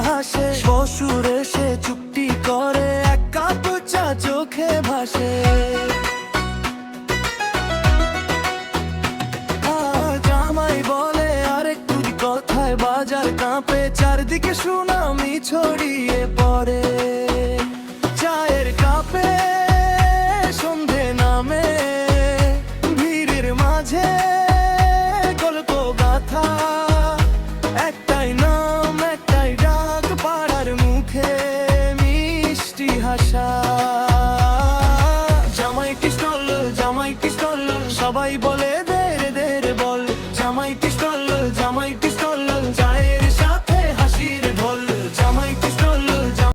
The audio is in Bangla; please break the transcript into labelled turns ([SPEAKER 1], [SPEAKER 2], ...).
[SPEAKER 1] হাসে, শ্বশুর এসে চুপটি করে, এক কাপ চা চোখে ভাসে। জামাই বলে আরেকটু কথায় বাজার কাঁপে, চারদিকে সুনামি ছড়িয়ে পড়ে। চায়ের কাপে সন্ধে নামে, ভিড়ের মাঝে গল্প গাথা, একটাই নাম একটাই ডাক, পাড়ার মুখে মিষ্টি হাসা। জামাই পিস্তল, জামাই পিস্তল, সবাই বলে